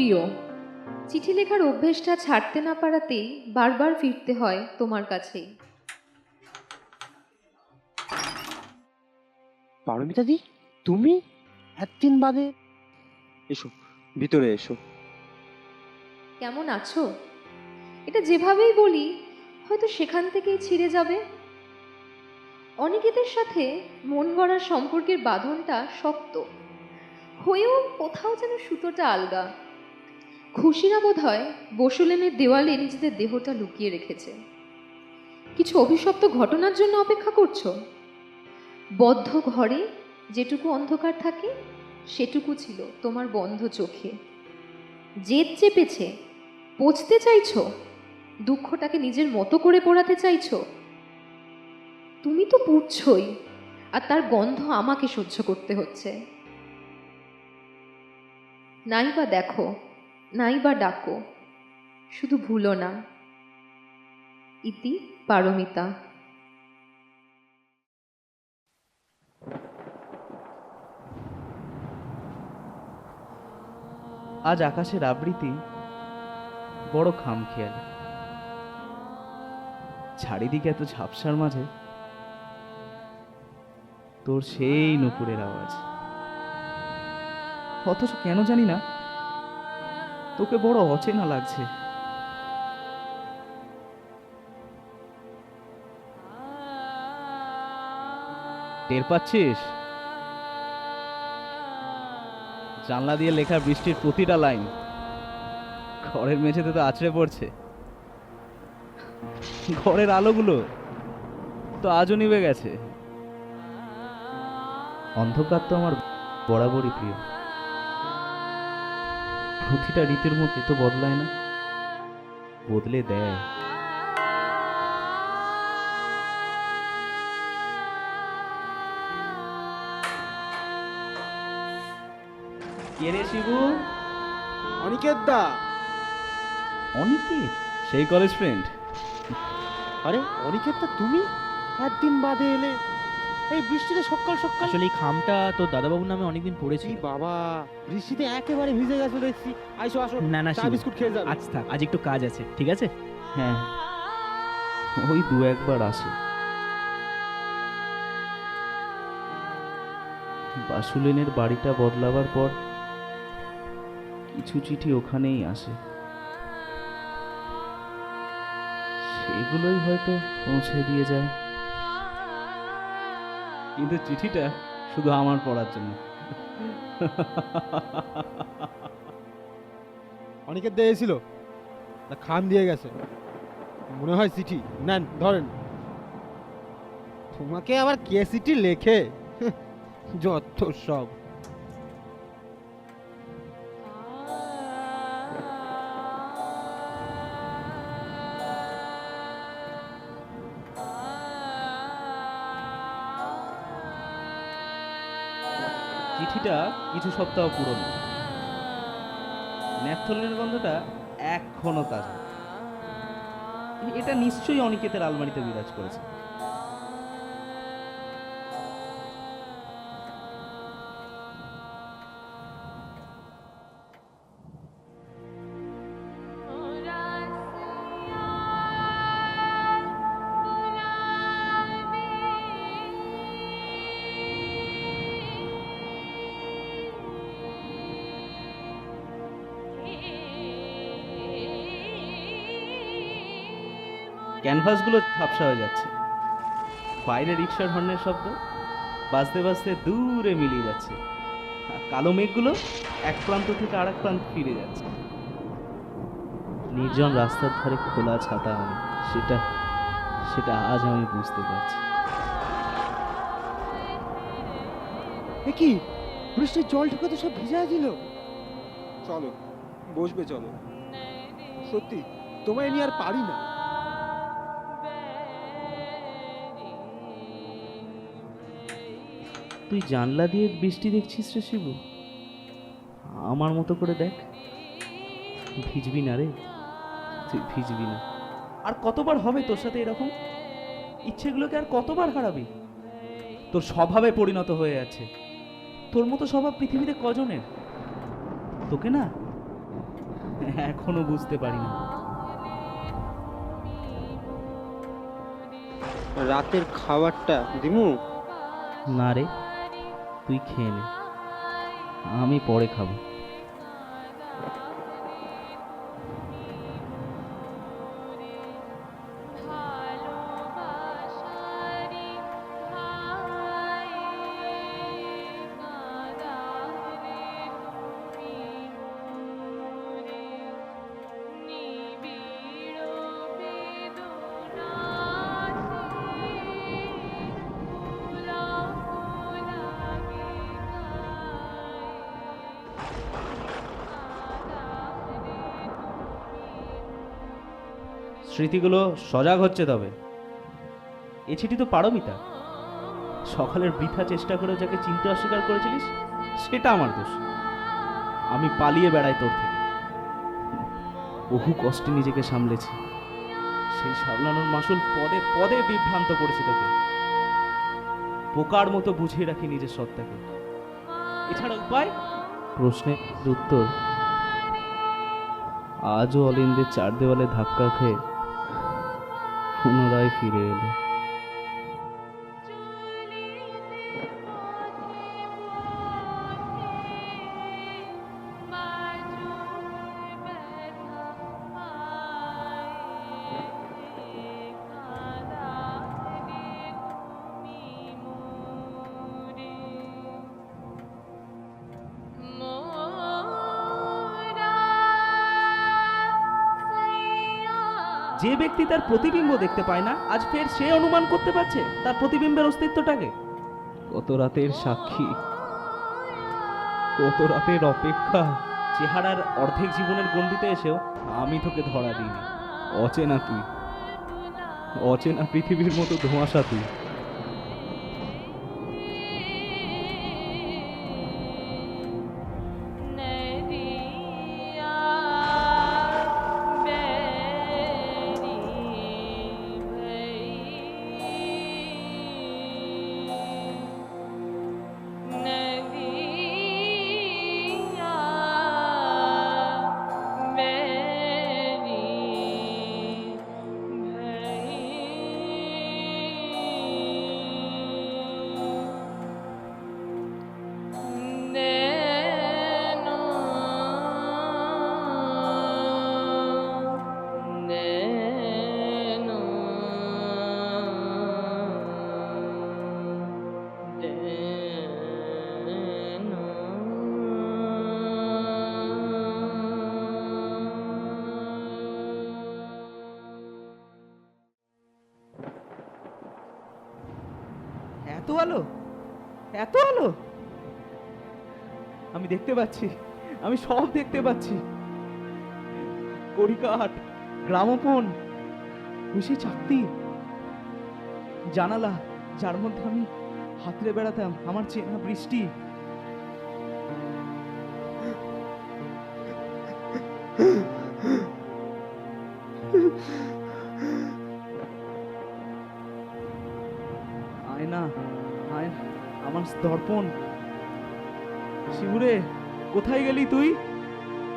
প্রিয়। চিঠি লেখার অভ্যেসটা ছাড়তে না পারাতেই বারবার ফিরতে হয় তোমার কাছেই। পারমিতা দি, তুমি একদিন বাদে? এসো, ভিতরে এসো। কেমন আছো? এটা যেভাবেই বলি হয়তো সেখান থেকেই ছিঁড়ে যাবে। অনিকেতের সাথে মন গড়ার সম্পর্কের বাঁধনটা শক্ত হয়েও কোথাও যেন সুতোটা আলগা। খুশিরা বোধ হয় বসুলেনের দেওয়ালে নিজেদের দেহটা লুকিয়ে রেখেছে। কিছু অভিশপ্ত ঘটনার জন্য অপেক্ষা করছো? বদ্ধ ঘরে যেটুকু অন্ধকার থাকে সেটুকু ছিল তোমার বন্ধ চোখে। জেদ চেপেছে, পচতে চাইছো, দুঃখটাকে নিজের মতো করে পোড়াতে চাইছো। তুমি তো পুড়ছই, আর তার গন্ধ আমাকে সহ্য করতে হচ্ছে। নাই বা দেখো, নাই বা ডাকো, শুধু ভুলো না। ইতি পারমিতা। আজ আকাশের আবৃত্তি বড় খামখেয়ালি। চারিদিকে এত ঝাপসার মাঝে তোর সেই নুপুরের আওয়াজ। অথচ কেন জানি না তোকে বড় অচেনা লাগছে। টের পাচ্ছিস? জানলা দিয়ে লেখা বৃষ্টির প্রতিটা লাইন ঘরের মেঝেতে তো আছড়ে পড়ছে। ঘরের আলোগুলো তো আজও নিভে গেছে। অন্ধকার তো আমার বরাবরই প্রিয়। প্রতিটা ঋতুর মধ্যে তো বদলায় না, বদলে দেয়। কে রে শিবু? অনিকেত দা। অনিকেত? সেই কলেজ ফ্রেন্ড? আরে অনিকেত দা, তুমি একদিন বাদে এলে এই বৃষ্টিতে সকাল সকাল? আসলে এই খামটা তোর দাদাবাবুর নামে অনেকদিন পড়েছি। এই বাবা, বৃষ্টিতে একেবারে ভিজে গেছে দেখছি। আইসো আসো, না না চা শিবু, বিস্কুট খেয়ে যাবে। আজ থাক, আজ একটু কাজ আছে, ঠিক আছে? হ্যাঁ, ওই দু একবার আসে। বাসুলেনের বাড়িটা বদলাবার পর কিছু চিঠি ওখানেই আসে, সেগুলোই হয়তো পৌঁছে দিয়ে যায়। কিন্তু চিঠিটা শুধু আমার পড়ার জন্য। অনিকেত দা এসেছিল, তা খাম দিয়ে গেছে, মনে হয় চিঠি। নেন ধরেন। তোমাকে আবার কে চিঠি লেখে? যত সব। চিঠিটা কিছু সপ্তাহ পুরনো। ন্যাপথলিনের গন্ধটা এখনো তাজা। এটা নিশ্চয়ই অনিকেতের আলমারিতে বিরাজ করেছে। ক্যানভাসগুলো ঝাপসা হয়ে যাচ্ছে। বাইরে রিক্সার হর্নের শব্দ বাজতে বাজতে দূরে মিলিয়ে যাচ্ছে। আর কালো মেঘগুলো এক প্রান্ত থেকে আরেক প্রান্ত ফিরে যাচ্ছে। নির্জন রাস্তার ধারে খোলা ছাতা আমি, সেটা সেটা আজ আমি বুঝতে পারছি। এ কি, বৃষ্টির জল ঢুকে তো সব ভিজায় দিল। চলো বসবে, চলো। সত্যি তোমায় নিয়ে আর পারি না। তুই জানলা দিয়ে বৃষ্টি দেখছিস রে শিবু? আমার মতো করে দেখ, ভিজবি না রে, তুই ভিজবি না। আর কতবার হবে তোর সাথে এরকম? ইচ্ছেগুলোকে আর কতবার হারাবি? তোর স্বভাবে পরিণত হয়ে আছে। তোর মতো স্বভাব পৃথিবীতে কজনের? তোকে না এখনো বুঝতে পারি না। রাতের খাবারটা দিমু? না রে, তুই খেয়ে নে, আমি পরে খাবো। স্মৃতিগুলো সজাগ হচ্ছে তবে। এ চিঠি তো পারমিতা। সকালের বৃথা চেষ্টা করে যাকে চিনতে অস্বীকার করেছিলিস সেটা আমার দোষ। আমি পালিয়ে বেড়াই তোর থেকে। বহু কষ্টে নিজেকে সামলেছি। সেই সামলানোর মাসুল পদে পদে বিভ্রান্ত করেছে তোকে। পোকার মতো বুঝিয়ে রাখি নিজের সত্তাকে। এছাড়া উপায়? প্রশ্নের উত্তর আজও অলিন্দের চার দেওয়ালে ধাক্কা খেয়ে পুনরায় ফিরে এলো। যে ব্যক্তি তার প্রতিবিম্ব দেখতে পায় না, আজ ফের সে অনুমান করতে পারছে তার প্রতিবিম্বের অস্তিত্বটাকে। কত রাতের সাক্ষী, কত রাতের অপেক্ষা। চেহারার অর্ধেক জীবনের গণ্ডিতে এসেও আমি তোকে ধরা দিইনি। অচেনা তুই, অচেনা পৃথিবীর মতো ধোঁয়াশা তুই। এত আলো, এত আলো! আমি দেখতে পাচ্ছি, আমি সব দেখতে পাচ্ছি। কড়িকাঠ, গ্রামোফোন, খুশি চাকতি, জানালা যার মধ্যে আমি হাতড়ে বেড়াতাম, আমার চেনা বৃষ্টি। আয়না, আয়না, আমার দর্পণ। শিবুরে, কোথায় গেলি তুই?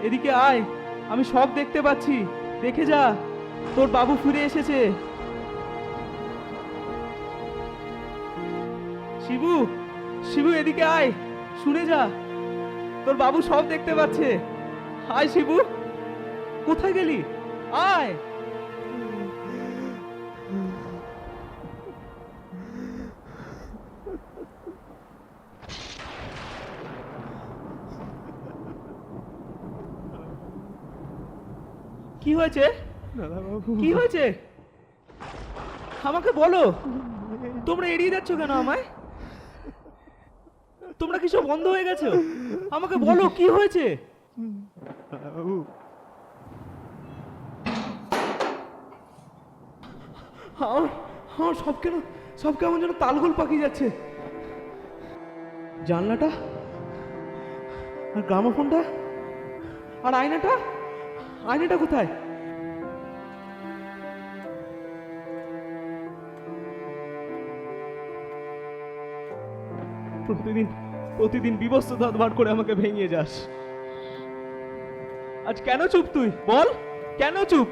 এদিকে আয়, আমি সব দেখতে পাচ্ছি। দেখে যা, তোর বাবু ফিরে এসেছে। শিবু, শিবু এদিকে আয়, শুনে যা, তোর বাবু সব দেখতে পাচ্ছে। আয় শিবু, কোথায় গেলি? আয়। কি হয়েছে? কি হয়েছে? আমাকে বলো। তোমরা এড়িয়ে যাচ্ছ কেন আমায়? তোমরা কি সব বন্ধ হয়ে গেছো? আমাকে বলো কি হয়েছে? আমার সব কেমন যেন তালগোল পাকিয়ে যাচ্ছে। জানলাটা আর গ্রামোফোনটা আর আয়নাটা, আয়নাটা কোথায়? প্রতিদিন বিবস্ত্র দাঁত বার করে আমাকে ভেঙে যাস, আজ কেন চুপ তুই বল, কেন চুপ?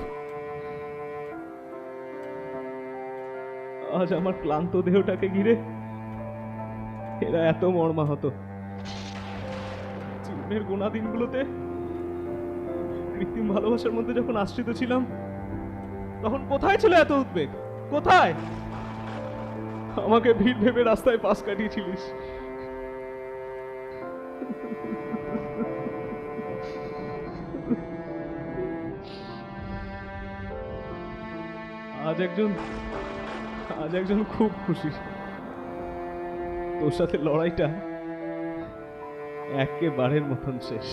আজ আমার ক্লান্ত দেহটাকে ঘিরে এরা এত মর্মাহত। জীবনের গোনা দিনগুলোতে কৃত্রিম ভালোবাসার মধ্যে যখন আশ্রিত ছিলাম, তখন কোথায় ছিল এত উদ্বেগ? কোথায়? আমাকে ভিড় ভেবে রাস্তায় পাশ কাটিয়েছিলিস। আজ একজন খুব খুশি। তোর সাথে লড়াইটা একেবারের মতন শেষ।